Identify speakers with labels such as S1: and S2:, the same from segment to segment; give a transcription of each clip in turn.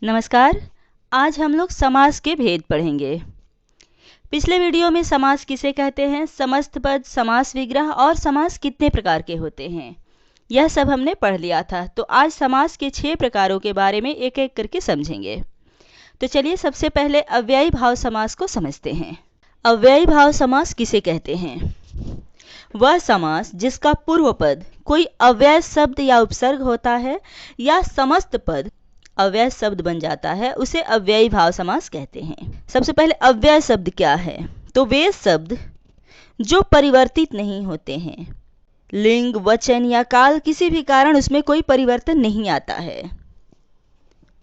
S1: नमस्कार। आज हम लोग समास के भेद पढ़ेंगे। पिछले वीडियो में समास किसे कहते हैं, समस्त पद, समास विग्रह और समास कितने प्रकार के होते हैं, यह सब हमने पढ़ लिया था। तो आज समास के 6 प्रकारों के बारे में एक एक करके समझेंगे। तो चलिए सबसे पहले अव्ययी भाव समास को समझते हैं। अव्ययी भाव समास किसे कहते हैं? वह समास जिसका पूर्व पद कोई अव्यय शब्द या उपसर्ग होता है या समस्त पद अव्यय शब्द बन जाता है, उसे अव्ययी भाव समास कहते हैं। सबसे पहले अव्यय शब्द क्या है? तो वे शब्द जो परिवर्तित नहीं होते हैं, लिंग, वचन या काल, किसी भी कारण उसमें कोई परिवर्तन नहीं आता है,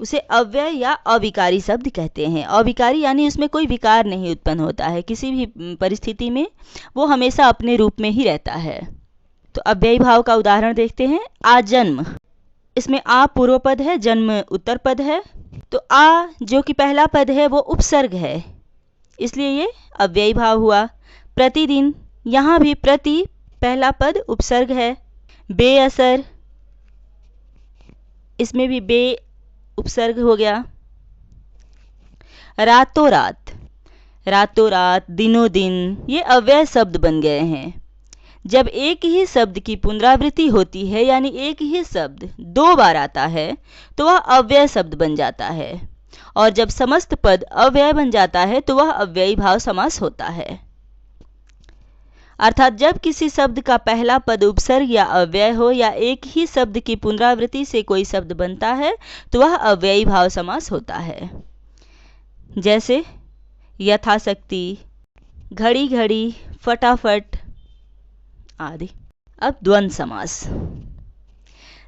S1: उसे अव्यय या अविकारी शब्द कहते हैं। अविकारी यानी उसमें कोई विकार नहीं उत्पन्न होता है, किसी भी परिस्थिति में वो हमेशा अपने रूप में ही रहता है। तो अव्ययी भाव का उदाहरण देखते हैं। आजन्म, इसमें आ पूर्व पद है, जन्म उत्तर पद है। तो आ जो कि पहला पद है वो उपसर्ग है, इसलिए ये अव्ययी भाव हुआ। प्रतिदिन, यहाँ भी प्रति पहला पद उपसर्ग है। बेअसर, इसमें भी बे उपसर्ग हो गया। रातों रात, रातों रात, दिनों दिन, ये अव्यय शब्द बन गए हैं। जब एक ही शब्द की पुनरावृत्ति होती है, यानी एक ही शब्द 2 बार आता है, तो वह अव्यय शब्द बन जाता है। और जब समस्त पद अव्यय बन जाता है तो वह अव्ययी भाव समास होता है। अर्थात जब किसी शब्द का पहला पद उपसर्ग या अव्यय हो या एक ही शब्द की पुनरावृत्ति से कोई शब्द बनता है तो वह अव्ययी भाव समास होता है। जैसे यथाशक्ति, घड़ी घड़ी, फटाफट आदि। अब द्वंद्व समास,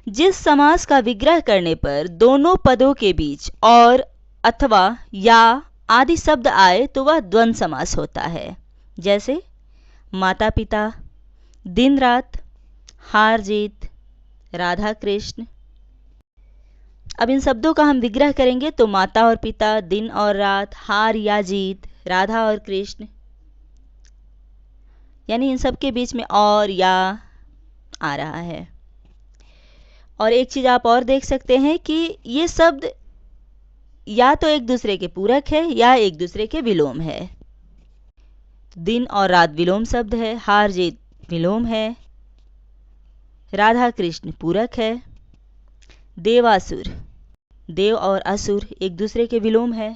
S1: जिस समास का विग्रह करने पर दोनों पदों के बीच और, अथवा, या आदि शब्द आए तो वह द्वंद्व समास होता है। जैसे माता पिता, दिन रात, हार जीत, राधा कृष्ण। अब इन शब्दों का हम विग्रह करेंगे तो माता और पिता, दिन और रात, हार या जीत, राधा और कृष्ण, यानी इन सब के बीच में और या आ रहा है। और एक चीज आप और देख सकते हैं कि ये शब्द या तो एक दूसरे के पूरक है या एक दूसरे के विलोम है। दिन और रात विलोम शब्द है, हार जीत विलोम है, राधा कृष्ण पूरक है। देवासुर, देव और असुर एक दूसरे के विलोम है।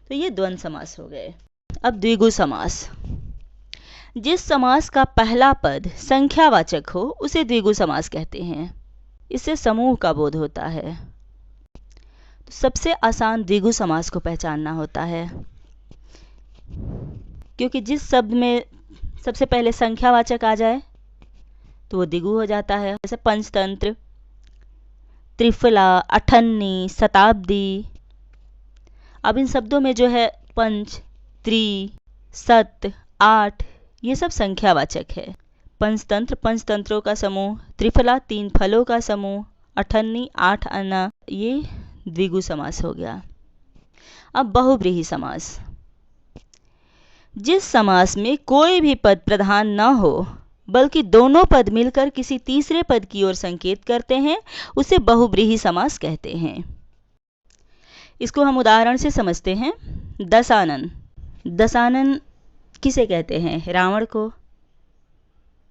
S1: तो ये द्वंद्व समास हो गए। अब द्विगु समास, जिस समास का पहला पद संख्यावाचक हो उसे द्विगु समास कहते हैं। इससे समूह का बोध होता है। तो सबसे आसान द्विगु समास को पहचानना होता है, क्योंकि जिस शब्द में सबसे पहले संख्यावाचक आ जाए तो वो द्विगु हो जाता है। जैसे पंचतंत्र, त्रिफला, अठन्नी, शताब्दी। अब इन शब्दों में जो है पंच, त्रि, सत, 8, ये सब संख्यावाचक है। पंचतंत्र, पंचतंत्रों का समूह, त्रिफला 3 फलों का समूह, अठन्नी 8 अन्ना, ये द्विगु समास हो गया। अब बहुव्रीहि समास, जिस समास में कोई भी पद प्रधान न हो बल्कि दोनों पद मिलकर किसी तीसरे पद की ओर संकेत करते हैं, उसे बहुव्रीहि समास कहते हैं। इसको हम उदाहरण से समझते हैं। दशानन, दशानन किसे कहते हैं? रावण को।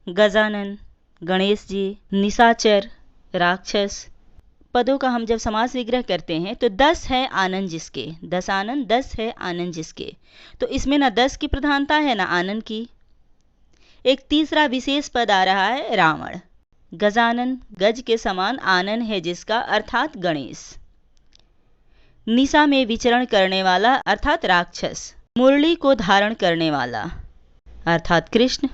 S1: गजानन, गणेश जी। निशाचर, राक्षस। पदों का हम जब समास विग्रह करते हैं तो 10 है आनन जिसके, दशानन 10 है आनन जिसके, तो इसमें ना 10 की प्रधानता है ना आनन की। एक तीसरा विशेष पद आ रहा है रावण। गजानन, गज के समान आनन है जिसका, अर्थात गणेश। निशा में विचरण करने वाला अर्थात राक्षस। मुरली को धारण करने वाला अर्थात कृष्ण।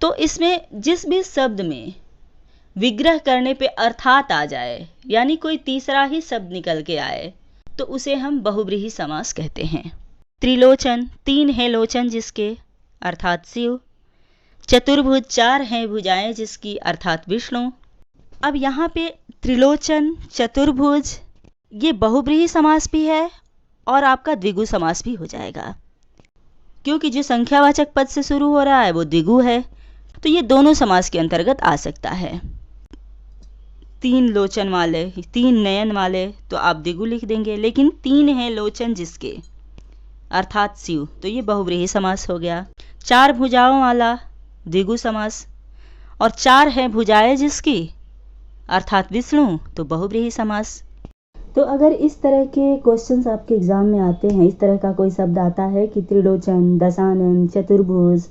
S1: तो इसमें जिस भी शब्द में विग्रह करने पे अर्थात आ जाए, यानी कोई तीसरा ही शब्द निकल के आए, तो उसे हम बहुव्रीहि समास कहते हैं। त्रिलोचन, 3 है लोचन जिसके, अर्थात शिव। चतुर्भुज, 4 हैं भुजाएं जिसकी, अर्थात विष्णु। अब यहाँ पे त्रिलोचन, चतुर्भुज, ये बहुव्रीहि समास भी है और आपका द्विगु समास भी हो जाएगा, क्योंकि जो संख्यावाचक पद से शुरू हो रहा है वो द्विगु है, तो ये दोनों समास के अंतर्गत आ सकता है। 3 लोचन वाले, 3 नयन वाले, तो आप द्विगु लिख देंगे। लेकिन 3 हैं लोचन जिसके, अर्थात शिव, तो ये बहुव्रीहि समास हो गया। 4 भुजाओं वाला, द्विगु समास। और 4 हैं भुजाएं जिसकी, अर्थात विष्णु, तो बहुव्रीहि समास। तो अगर इस तरह के क्वेश्चंस आपके एग्जाम में आते हैं, इस तरह का कोई शब्द आता है कि त्रिलोचन, दशानन, चतुर्भुज,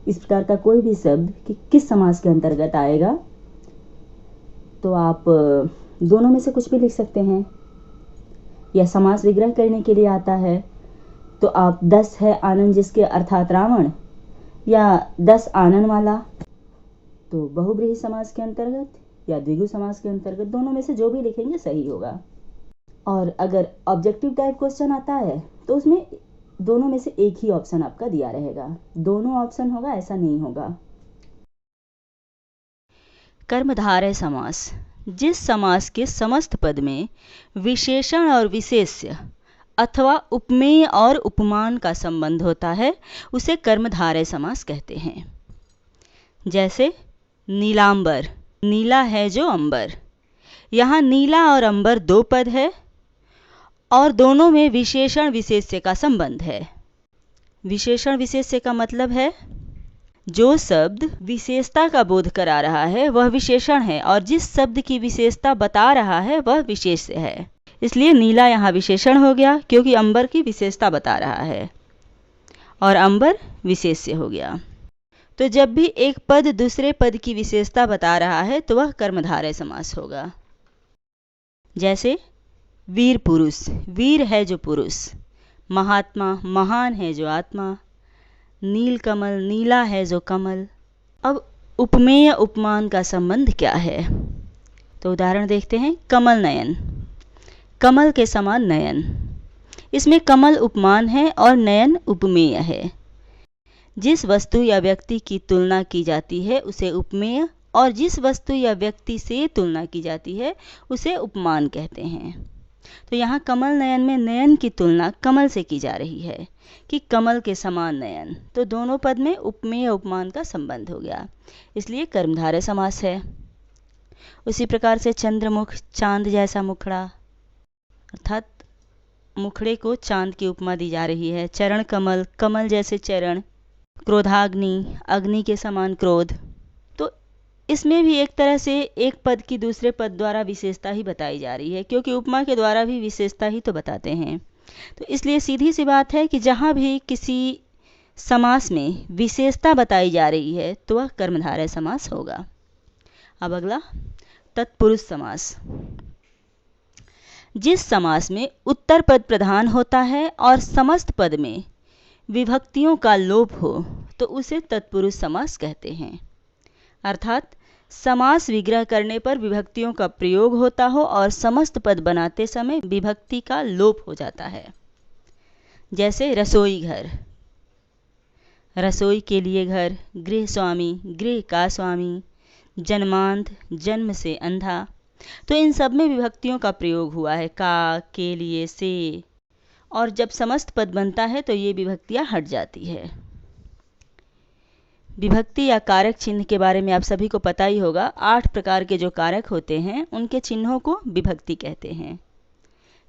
S1: इस प्रकार का कोई भी शब्द कि किस समास के अंतर्गत आएगा, तो आप दोनों में से कुछ भी लिख सकते हैं। या समास विग्रह करने के लिए आता है तो आप 10 है आनन जिसके, अर्थात रावण, या 10 आनन वाला, तो बहुव्रीहि समास के अंतर्गत या द्विगु समास के अंतर्गत, दोनों में से जो भी लिखेंगे सही होगा। और अगर ऑब्जेक्टिव टाइप क्वेश्चन आता है तो उसमें दोनों में से एक ही ऑप्शन आपका दिया रहेगा, दोनों ऑप्शन होगा ऐसा नहीं होगा। कर्मधारय समास, जिस समास के समस्त पद में विशेषण और विशेष्य अथवा उपमेय और उपमान का संबंध होता है उसे कर्मधारय समास कहते हैं। जैसे नीलांबर, नीला है जो अंबर, यहाँ नीला और अंबर 2 पद है और दोनों में विशेषण विशेष्य का संबंध है। विशेषण विशेष्य का मतलब है जो शब्द विशेषता का बोध करा रहा है वह विशेषण है और जिस शब्द की विशेषता बता रहा है वह विशेष्य है। इसलिए नीला यहाँ विशेषण हो गया क्योंकि अंबर की विशेषता बता रहा है और अंबर विशेष्य हो गया। तो जब भी एक पद दूसरे पद की विशेषता बता रहा है तो वह कर्मधारय समास होगा। जैसे वीर पुरुष, वीर है जो पुरुष, महात्मा, महान है जो आत्मा, नील कमल, नीला है जो कमल। अब उपमेय उपमान का संबंध क्या है, तो उदाहरण देखते हैं। कमल नयन, कमल के समान नयन, इसमें कमल उपमान है और नयन उपमेय है। जिस वस्तु या व्यक्ति की तुलना की जाती है उसे उपमेय और जिस वस्तु या व्यक्ति से तुलना की जाती है उसे उपमान कहते हैं। तो यहाँ कमल नयन में नयन की तुलना कमल से की जा रही है कि कमल के समान नयन, तो दोनों पद में उपमेय उपमान का संबंध हो गया, इसलिए कर्मधारय समास है। उसी प्रकार से चंद्रमुख, चांद जैसा मुखड़ा, अर्थात मुखड़े को चांद की उपमा दी जा रही है। चरण कमल, कमल जैसे चरण। क्रोधाग्नि, अग्नि के समान क्रोध। तो इसमें भी एक तरह से एक पद की दूसरे पद द्वारा विशेषता ही बताई जा रही है क्योंकि उपमा के द्वारा भी विशेषता ही तो बताते हैं। तो इसलिए सीधी सी बात है कि जहाँ भी किसी समास में विशेषता बताई जा रही है तो वह कर्मधारय समास होगा। अब अगला तत्पुरुष समास, जिस समास में उत्तर पद प्रधान होता है और समस्त पद में विभक्तियों का लोप हो तो उसे तत्पुरुष समास कहते हैं। अर्थात समास विग्रह करने पर विभक्तियों का प्रयोग होता हो और समस्त पद बनाते समय विभक्ति का लोप हो जाता है। जैसे रसोई घर, रसोई के लिए घर, गृह स्वामी, गृह का स्वामी, जन्मांध, जन्म से अंधा। तो इन सब में विभक्तियों का प्रयोग हुआ है, का, के लिए, से, और जब समस्त पद बनता है तो ये विभक्तियां हट जाती है। विभक्ति या कारक चिन्ह के बारे में आप सभी को पता ही होगा। 8 प्रकार के जो कारक होते हैं उनके चिन्हों को विभक्ति कहते हैं।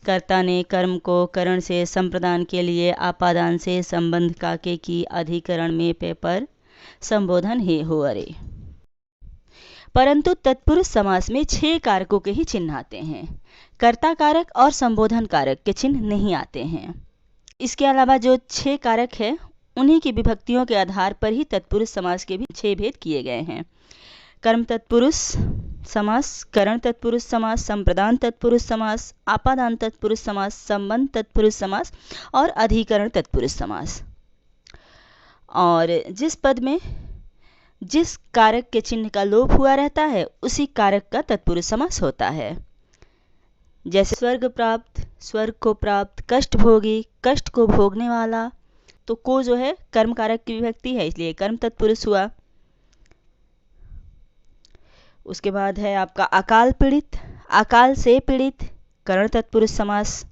S1: कर्ता ने कर्म को करण से संप्रदान के लिए आपादान से संबंध काके की अधिकरण में पे पर संबोधन हे हो अरे। परंतु तत्पुरुष समास में 6 कारकों के ही चिन्ह आते हैं, कर्ता कारक और संबोधन कारक के चिन्ह नहीं आते हैं। इसके अलावा जो 6 कारक है उन्हीं की विभक्तियों के आधार पर ही तत्पुरुष समास के भी 6 भेद किए गए हैं। कर्म तत्पुरुष समास, करण तत्पुरुष समास, संप्रदान तत्पुरुष समास, आपादान तत्पुरुष समास, संबंध तत्पुरुष समास और अधिकरण तत्पुरुष समास। और जिस पद में जिस कारक के चिन्ह का लोप हुआ रहता है उसी कारक का तत्पुरुष समास होता है। जैसे स्वर्ग प्राप्त, स्वर्ग को प्राप्त, कष्ट भोगी, कष्ट को भोगने वाला, तो को जो है कर्म कारक की विभक्ति है इसलिए कर्म तत्पुरुष हुआ। उसके बाद है आपका अकाल पीड़ित, अकाल से पीड़ित, करण तत्पुरुष समास।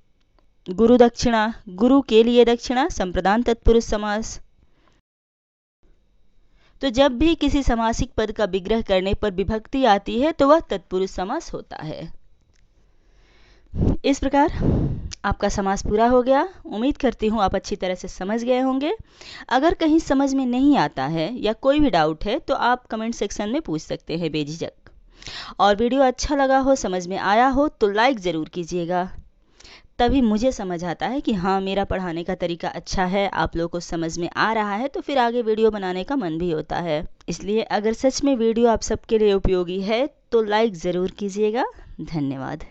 S1: गुरु दक्षिणा, गुरु के लिए दक्षिणा, संप्रदान तत्पुरुष समास। तो जब भी किसी समासिक पद का विग्रह करने पर विभक्ति आती है तो वह तत्पुरुष समास होता है। इस प्रकार आपका समास पूरा हो गया। उम्मीद करती हूँ आप अच्छी तरह से समझ गए होंगे। अगर कहीं समझ में नहीं आता है या कोई भी डाउट है तो आप कमेंट सेक्शन में पूछ सकते हैं बेझिझक। और वीडियो अच्छा लगा हो, समझ में आया हो तो लाइक ज़रूर कीजिएगा, तभी मुझे समझ आता है कि हाँ मेरा पढ़ाने का तरीका अच्छा है, आप लोगों को समझ में आ रहा है, तो फिर आगे वीडियो बनाने का मन भी होता है। इसलिए अगर सच में वीडियो आप सबके लिए उपयोगी है तो लाइक ज़रूर कीजिएगा। धन्यवाद।